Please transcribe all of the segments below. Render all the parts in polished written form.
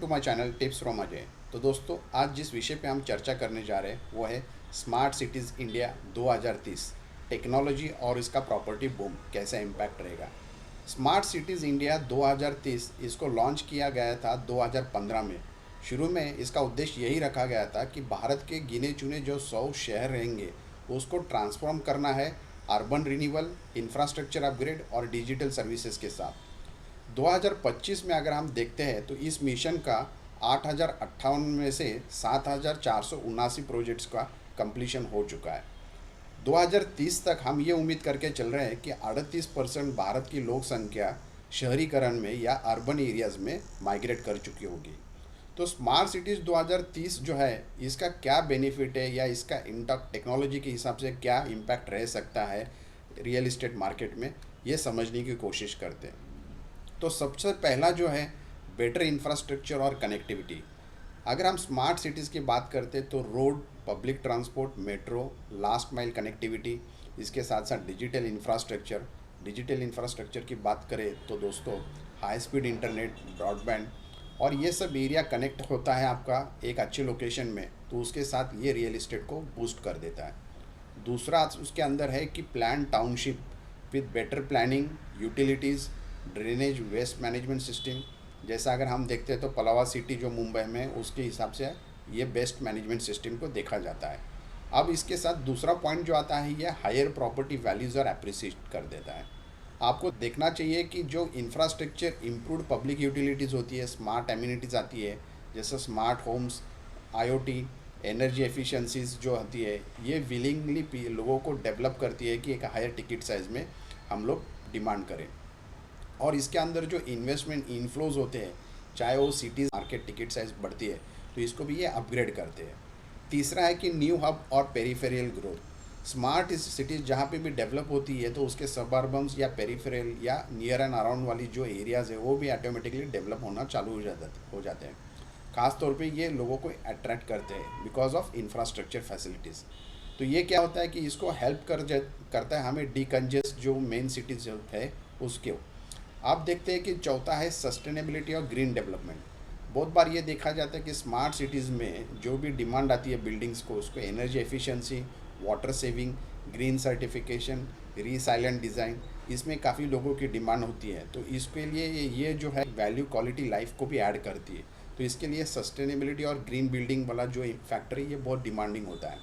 To my channel tips from Ajay. तो दोस्तों, आज जिस विषय पे हम चर्चा करने जा रहे हैं वो है स्मार्ट सिटीज़ इंडिया 2030। टेक्नोलॉजी और इसका प्रॉपर्टी बूम कैसा इम्पैक्ट रहेगा। स्मार्ट सिटीज़ इंडिया 2030 इसको लॉन्च किया गया था 2015 में। शुरू में इसका उद्देश्य यही रखा गया था कि भारत के गिने चुने जो 100 शहर रहेंगे उसको ट्रांसफॉर्म करना है अर्बन रिन्यूअल, इंफ्रास्ट्रक्चर अपग्रेड और डिजिटल सर्विसेज के साथ। 2025 में अगर हम देखते हैं तो इस मिशन का 8,058 में से 7,479 प्रोजेक्ट्स का कंप्लीशन हो चुका है। 2030 तक हम ये उम्मीद करके चल रहे हैं कि 38% भारत की लोक संख्या शहरीकरण में या अर्बन एरियाज़ में माइग्रेट कर चुकी होगी। तो स्मार्ट सिटीज़ 2030 जो है इसका क्या बेनिफिट है या इसका इंटॉक टेक्नोलॉजी के हिसाब से क्या इम्पैक्ट रह सकता है रियल इस्टेट मार्केट में, ये समझने की कोशिश करते हैं। तो सबसे पहला जो है बेटर इंफ्रास्ट्रक्चर और कनेक्टिविटी। अगर हम स्मार्ट सिटीज़ की बात करते तो road, public transport, metro, last mile connectivity, इसके साथ साथ डिजिटल इंफ्रास्ट्रक्चर की बात करें तो दोस्तों हाई स्पीड इंटरनेट, ब्रॉडबैंड और ये सब एरिया कनेक्ट होता है आपका एक अच्छे लोकेशन में, तो उसके साथ ये रियल इस्टेट को बूस्ट कर देता है। दूसरा उसके अंदर है कि plan township with better planning, utilities, drainage, waste management system. जैसा अगर हम देखते हैं तो पलावा सिटी जो मुंबई में, उसके हिसाब से ये बेस्ट मैनेजमेंट सिस्टम को देखा जाता है। अब इसके साथ दूसरा पॉइंट जो आता है ये हायर प्रॉपर्टी वैल्यूज़ और अप्रिसिएट कर देता है। आपको देखना चाहिए कि जो इंफ्रास्ट्रक्चर इम्प्रूव्ड पब्लिक यूटिलिटीज़ होती है, स्मार्ट एम्यूनिटीज़ आती है जैसे smart homes, IoT, energy efficiencies जो होती है, ये विलिंगली लोगों को डेवलप करती है कि एक हायर टिकट साइज़ में हम लोग डिमांड करें। और इसके अंदर जो इन्वेस्टमेंट इनफ्लोज होते हैं, चाहे वो सिटीज़ मार्केट टिकट साइज़ बढ़ती है तो इसको भी ये अपग्रेड करते हैं। तीसरा है कि न्यू हब और पेरिफेरल ग्रोथ। स्मार्ट सिटीज़ जहाँ पे भी डेवलप होती है तो उसके सबअर्बन्स या पेरिफेरल या नियर एंड अराउंड वाली जो एरियाज़ है वो भी ऑटोमेटिकली डेवलप होना चालू हो जाते हैं। ख़ास तौर पे ये लोगों को अट्रैक्ट करते हैं बिकॉज ऑफ इंफ्रास्ट्रक्चर फैसिलिटीज़। तो ये क्या होता है कि इसको हेल्प करता है हमें डीकंजेस्ट जो मेन सिटीज़ है उसके। आप देखते हैं कि चौथा है सस्टेनेबिलिटी और ग्रीन डेवलपमेंट। बहुत बार ये देखा जाता है कि स्मार्ट सिटीज़ में जो भी डिमांड आती है बिल्डिंग्स को, उसको energy efficiency, water saving, green certification, resilient design, इसमें काफ़ी लोगों की डिमांड होती है। तो इसके लिए ये जो है वैल्यू क्वालिटी लाइफ को भी ऐड करती है। तो इसके लिए सस्टेनेबिलिटी और ग्रीन बिल्डिंग वाला जो फैक्टर है ये बहुत डिमांडिंग होता है।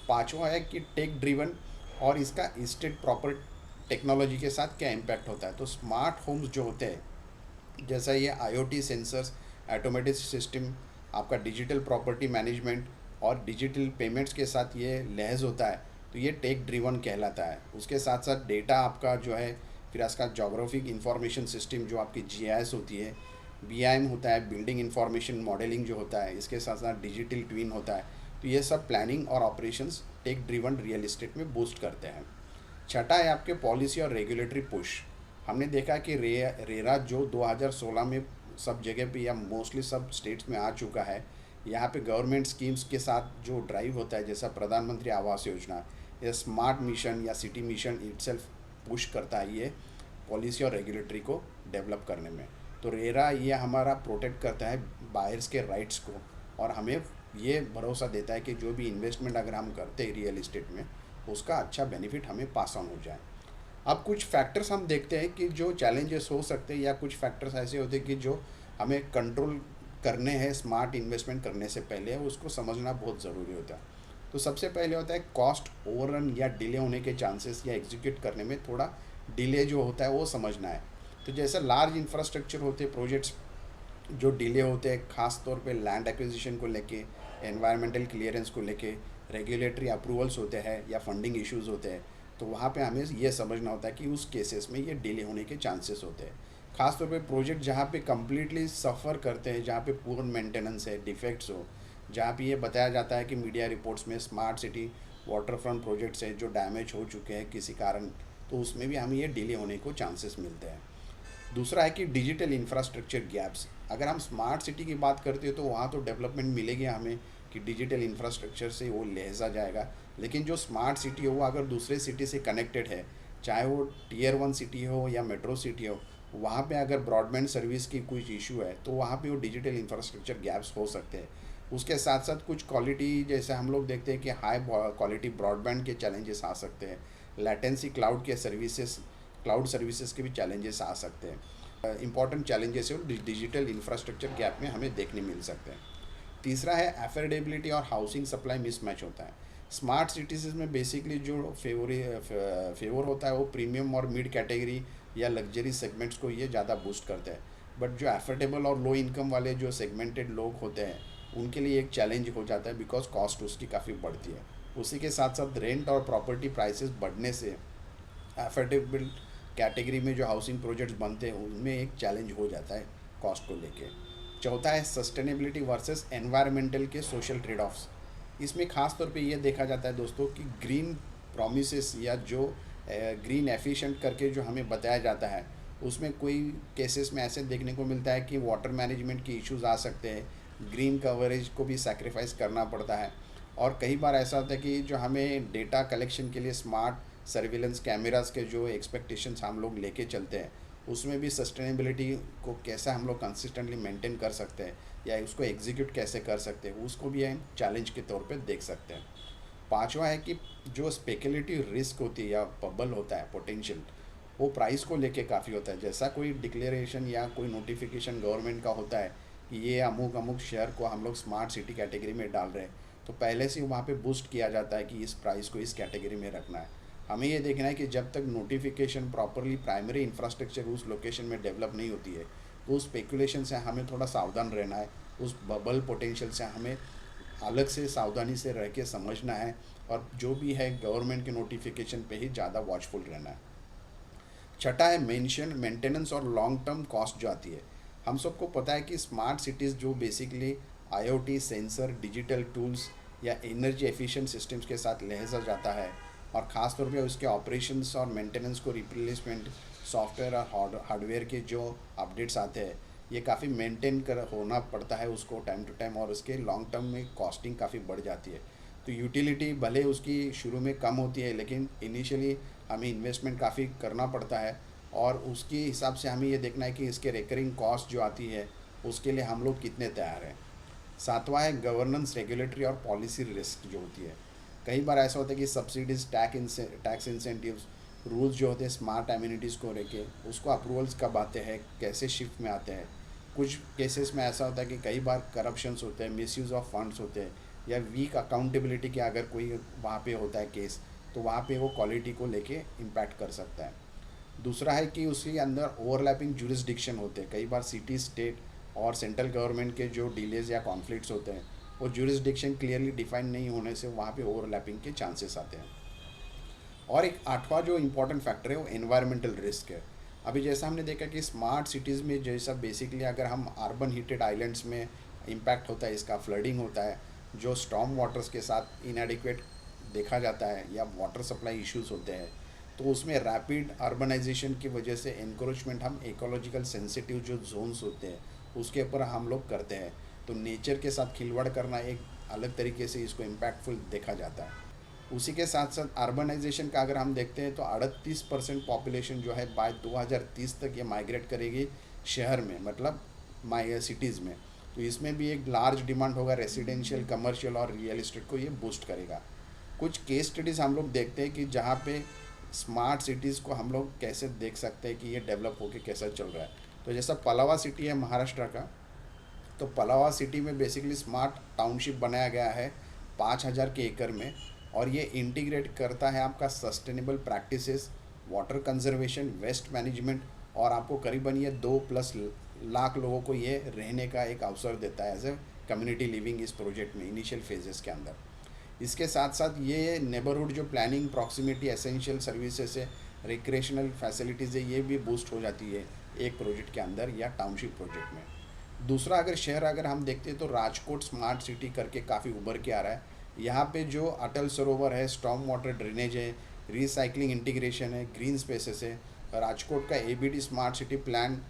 पाँचवा है कि टेक ड्रिवन और इसका स्टेट प्रॉपर टेक्नोलॉजी के साथ क्या इम्पैक्ट होता है। तो स्मार्ट होम्स जो होते हैं जैसा ये आईओटी सेंसर्स, ऑटोमेटिक सिस्टम, आपका डिजिटल प्रॉपर्टी मैनेजमेंट और डिजिटल पेमेंट्स के साथ ये लैस होता है, तो ये टेक ड्रिवन कहलाता है। उसके साथ साथ डेटा आपका जो है, फिर इसका जोग्राफिक इंफॉर्मेशन सिस्टम जो आपकी जीआईएस होती है, बीआईएम होता है, बिल्डिंग इंफॉर्मेशन मॉडलिंग जो होता है, इसके साथ साथ डिजिटल ट्विन होता है। तो ये सब प्लानिंग और operations tech driven real estate में बूस्ट करते हैं। छठा है आपके पॉलिसी और रेगुलेटरी पुश। हमने देखा कि रेरा जो 2016 में सब जगह पे या मोस्टली सब स्टेट्स में आ चुका है। यहाँ पे गवर्नमेंट स्कीम्स के साथ जो ड्राइव होता है जैसा प्रधानमंत्री आवास योजना या स्मार्ट मिशन या सिटी मिशन इटसेल्फ पुश करता है ये पॉलिसी और रेगुलेटरी को डेवलप करने में। तो रेरा ये हमारा प्रोटेक्ट करता है बायर्स के राइट्स को और हमें ये भरोसा देता है कि जो भी इन्वेस्टमेंट अगर हम करते हैं रियल इस्टेट में उसका अच्छा बेनिफिट हमें पास ऑन हो जाए। अब कुछ फैक्टर्स हम देखते हैं कि जो चैलेंजेस हो सकते हैं या कुछ फैक्टर्स ऐसे होते हैं कि जो हमें कंट्रोल करने हैं स्मार्ट इन्वेस्टमेंट करने से पहले, उसको समझना बहुत ज़रूरी होता है। तो सबसे पहले होता है कॉस्ट ओवररन या डिले होने के चांसेस या एग्जीक्यूट करने में थोड़ा डिले जो होता है वो समझना है। तो जैसे लार्ज इंफ्रास्ट्रक्चर होते प्रोजेक्ट्स जो डिले होते हैं, ख़ास तौर पे लैंड एक्विजिशन को लेके, एनवायरमेंटल क्लियरेंस को लेके, रेगुलेटरी अप्रूवल्स होते हैं या फंडिंग इश्यूज़ होते हैं, तो वहाँ पे हमें ये समझना होता है कि उस केसेस में ये डिले होने के चांसेस होते हैं। ख़ासतौर पे प्रोजेक्ट जहाँ पे कम्प्लीटली सफ़र करते हैं, जहाँ पे पूर्ण मेंटेनेंस है, डिफेक्ट्स हो, जहाँ पे ये बताया जाता है कि मीडिया रिपोर्ट्स में smart city water front projects हैं जो डैमेज हो चुके हैं किसी कारण, तो उसमें भी हमें ये डिले होने को चांसेस मिलते हैं। दूसरा है कि डिजिटल इंफ्रास्ट्रक्चर गैप्स। अगर हम स्मार्ट सिटी की बात करते हैं तो वहाँ तो डेवलपमेंट मिलेगी हमें कि डिजिटल इंफ्रास्ट्रक्चर से वो लहजा जाएगा, लेकिन जो स्मार्ट सिटी हो वो अगर दूसरे सिटी से कनेक्टेड है, चाहे वो टीयर 1 सिटी हो या मेट्रो सिटी हो, वहाँ पे अगर ब्रॉडबैंड सर्विस की कुछ इशू है तो वहाँ पे वो डिजिटल इंफ्रास्ट्रक्चर गैप्स हो सकते हैं। उसके साथ साथ कुछ क्वालिटी, जैसे हम लोग देखते हैं कि हाई क्वालिटी ब्रॉडबैंड के चैलेंजेस आ सकते हैं। लेटेंसी क्लाउड सर्विसेज के भी चैलेंजेस आ सकते हैं। इंपॉर्टेंट चैलेंजेस है वो डिजिटल इंफ्रास्ट्रक्चर गैप में हमें देखने मिल सकते हैं। तीसरा है अफोर्डेबिलिटी और हाउसिंग सप्लाई मिसमैच होता है। स्मार्ट सिटीज़ में बेसिकली जो फेवर होता है वो प्रीमियम और मिड कैटेगरी या लग्जरी सेगमेंट्स को ये ज़्यादा बूस्ट करता है। बट जो अफोर्डेबल और लो इनकम वाले जो सेगमेंटेड लोग होते हैं उनके लिए एक चैलेंज हो जाता है, बिकॉज कॉस्ट उसकी काफ़ी बढ़ती है। उसी के साथ साथ रेंट और प्रॉपर्टी प्राइसेस बढ़ने से अफोर्डेबल कैटेगरी में जो हाउसिंग प्रोजेक्ट्स बनते हैं उनमें एक चैलेंज हो जाता है कॉस्ट को लेके। चौथा है सस्टेनेबिलिटी वर्सेस एनवायरमेंटल के सोशल ट्रेड ऑफ्स। इसमें ख़ास तौर पे ये देखा जाता है दोस्तों कि ग्रीन प्रोमिसेस या जो ग्रीन एफिशिएंट करके जो हमें बताया जाता है उसमें कोई केसेस में ऐसे देखने को मिलता है कि वाटर मैनेजमेंट की इश्यूज आ सकते हैं, ग्रीन कवरेज को भी सैक्रिफाइस करना पड़ता है। और कई बार ऐसा होता है कि जो हमें डेटा कलेक्शन के लिए स्मार्ट सर्विलेंस कैमरास के जो एक्सपेक्टेशंस हम लोग लेके चलते हैं उसमें भी सस्टेनेबिलिटी को कैसे हम लोग कंसिस्टेंटली मेंटेन कर सकते हैं या उसको एग्जीक्यूट कैसे कर सकते हैं उसको भी हम चैलेंज के तौर पे देख सकते हैं। पांचवा है कि जो स्पेकुलेटिव रिस्क होती है या बबल होता है पोटेंशियल, वो प्राइस को लेके काफ़ी होता है। जैसा कोई डिक्लेरेशन या कोई नोटिफिकेशन गवर्नमेंट का होता है कि ये अमुक अमुक शेयर को हम लोग स्मार्ट सिटी कैटेगरी में डाल रहे हैं, तो पहले से वहाँ पे बूस्ट किया जाता है कि इस प्राइस को इस कैटेगरी में रखना है। हमें ये देखना है कि जब तक नोटिफिकेशन प्रॉपरली प्राइमरी इंफ्रास्ट्रक्चर उस लोकेशन में डेवलप नहीं होती है तो उस स्पेकुलेशन से हमें थोड़ा सावधान रहना है। उस बबल पोटेंशियल से हमें अलग से सावधानी से रह के समझना है और जो भी है गवर्नमेंट के नोटिफिकेशन पे ही ज़्यादा वॉचफुल रहना है। छठा है मेंटेनेंस और लॉन्ग टर्म कॉस्ट जो आती है। हम सबको पता है कि स्मार्ट सिटीज़ जो basically IoT sensor digital tools या एनर्जी एफिशिएंट सिस्टम्स के साथ लहजा जाता है और ख़ास तौर पे उसके ऑपरेशंस और मेंटेनेंस को रिप्लेसमेंट सॉफ्टवेयर और हार्डवेयर के जो अपडेट्स आते हैं ये काफ़ी मेंटेन कर होना पड़ता है उसको टाइम टू टाइम, और उसके लॉन्ग टर्म में कॉस्टिंग काफ़ी बढ़ जाती है। तो यूटिलिटी भले उसकी शुरू में कम होती है लेकिन इनिशियली हमें इन्वेस्टमेंट काफ़ी करना पड़ता है और उसके हिसाब से हमें ये देखना है कि इसके रिकरिंग कॉस्ट जो आती है उसके लिए हम लोग कितने तैयार हैं। सातवां है गवर्नेंस रेगुलेटरी और पॉलिसी रिस्क जो होती है। कई बार ऐसा होता है कि सब्सिडीज टैक्स इंसेंटिव्स रूल्स जो होते हैं स्मार्ट एम्यूनिटीज़ को लेके उसको अप्रूवल्स कब आते हैं, कैसे शिफ्ट में आते हैं। कुछ केसेस में ऐसा होता है कि कई बार करप्शंस होते हैं, मिसयूज़ ऑफ फंड्स होते हैं या वीक अकाउंटेबिलिटी के अगर कोई वहाँ पे होता है केस तो वहाँ पे वो क्वालिटी को लेके इम्पैक्ट कर सकता है। दूसरा है कि उसके अंदर ओवरलैपिंग जुरिस्डिक्शन होते हैं। कई बार सिटी स्टेट और सेंट्रल गवर्नमेंट के जो डिलेज या कॉन्फ्लिक्ट्स होते हैं वो जुरिस्डिक्शन क्लियरली डिफाइन नहीं होने से वहाँ पे ओवरलैपिंग के चांसेस आते हैं। और एक आठवां जो इम्पोर्टेंट फैक्टर है वो एनवायरमेंटल रिस्क है। अभी जैसा हमने देखा कि स्मार्ट सिटीज़ में जैसा बेसिकली अगर हम अर्बन हीटेड आइलैंड्स में इम्पैक्ट होता है, इसका फ्लडिंग होता है, जो स्टॉर्म वाटर्स के साथ इनएडिक्वेट देखा जाता है या वाटर सप्लाई इश्यूज़ होते हैं, तो उसमें रैपिड अर्बनाइजेशन की वजह से इंक्रोचमेंट हम इकोलॉजिकल सेंसिटिव जो जोन्स होते हैं उसके ऊपर हम लोग करते हैं। तो नेचर के साथ खिलवाड़ करना एक अलग तरीके से इसको इम्पैक्टफुल देखा जाता है। उसी के साथ साथ अर्बनाइजेशन का अगर हम देखते हैं तो 38% पॉपुलेशन जो है बाय 2030 तक ये माइग्रेट करेगी शहर में, मतलब सिटीज़ में। तो इसमें भी एक लार्ज डिमांड होगा रेसिडेंशियल कमर्शियल और रियल इस्टेट को ये बूस्ट करेगा। कुछ केस स्टडीज़ हम लोग देखते हैं कि जहाँ पे स्मार्ट सिटीज़ को हम लोग कैसे देख सकते हैं कि ये डेवलप होके कैसा चल रहा है। तो जैसा पलावा सिटी है महाराष्ट्र का, तो पलावा सिटी में बेसिकली स्मार्ट टाउनशिप बनाया गया है 5,000 के एकड़ में और ये इंटीग्रेट करता है आपका sustainable practices, water conservation, waste management और आपको करीबन ये 2+ लाख लोगों को ये रहने का एक अवसर देता है एज ए कम्युनिटी लिविंग इस प्रोजेक्ट में इनिशियल फेजेस के अंदर। इसके साथ साथ ये नेबरहुड जो प्लानिंग प्रॉक्सिमिटी एसेंशियल सर्विसेज है, रिक्रिएशनल फैसिलिटीज़ है, ये भी बूस्ट हो जाती है एक प्रोजेक्ट के अंदर या टाउनशिप प्रोजेक्ट में। दूसरा अगर हम देखते हैं तो राजकोट स्मार्ट सिटी करके काफ़ी उभर के आ रहा है। यहाँ पे जो अटल सरोवर है, स्टॉर्म वाटर ड्रेनेज है, रिसाइकलिंग इंटीग्रेशन है, ग्रीन स्पेसेस है। राजकोट का एबीडी स्मार्ट सिटी प्लान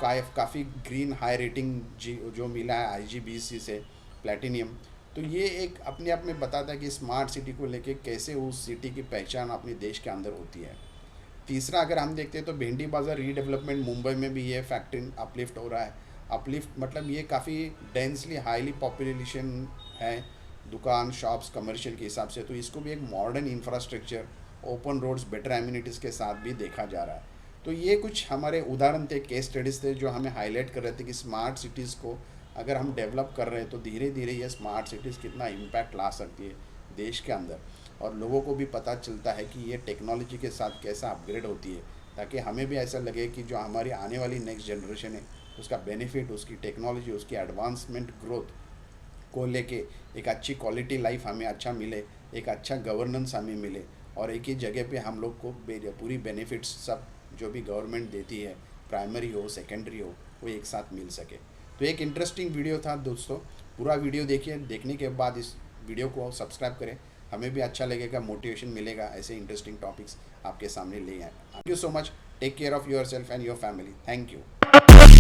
काफ़ी ग्रीन हाई रेटिंग जो मिला है आईजीबीसी से प्लैटिनियम। तो ये एक अपने आप में बताता है कि स्मार्ट सिटी को लेके कैसे उस सिटी की पहचान अपने देश के अंदर होती है। तीसरा अगर हम देखते हैं तो भेंडी बाज़ार रीडेवलपमेंट मुंबई में भी ये फैक्ट्री अपलिफ्ट हो रहा है। अपलिफ्ट मतलब ये काफ़ी डेंसली हाईली पॉपुलेशन है, दुकान शॉप्स कमर्शियल के हिसाब से, तो इसको भी एक modern infrastructure, open roads, better amenities के साथ भी देखा जा रहा है। तो ये कुछ हमारे उदाहरण थे, केस स्टडीज़ थे जो हमें हाईलाइट कर रहे थे कि स्मार्ट सिटीज़ को अगर हम डेवलप कर रहे हैं तो धीरे धीरे ये स्मार्ट सिटीज़ कितना इम्पैक्ट ला सकती है देश के अंदर, और लोगों को भी पता चलता है कि ये टेक्नोलॉजी के साथ कैसा अपग्रेड होती है, ताकि हमें भी ऐसा लगे कि जो हमारी आने वाली नेक्स्ट जनरेशन है उसका बेनिफिट, उसकी टेक्नोलॉजी, उसकी एडवांसमेंट ग्रोथ को लेके एक अच्छी क्वालिटी लाइफ हमें अच्छा मिले, एक अच्छा गवर्नेंस हमें मिले, और एक ही जगह पे हम लोग को पूरी बेनिफिट्स सब जो भी गवर्नमेंट देती है, प्राइमरी हो सेकेंडरी हो, वो एक साथ मिल सके। तो एक इंटरेस्टिंग वीडियो था दोस्तों, पूरा वीडियो देखिए, देखने के बाद इस वीडियो को सब्सक्राइब करें, हमें भी अच्छा लगेगा, मोटिवेशन मिलेगा ऐसे इंटरेस्टिंग टॉपिक्स आपके सामने ले आए। Thank you so much, take care of yourself and your family, thank you.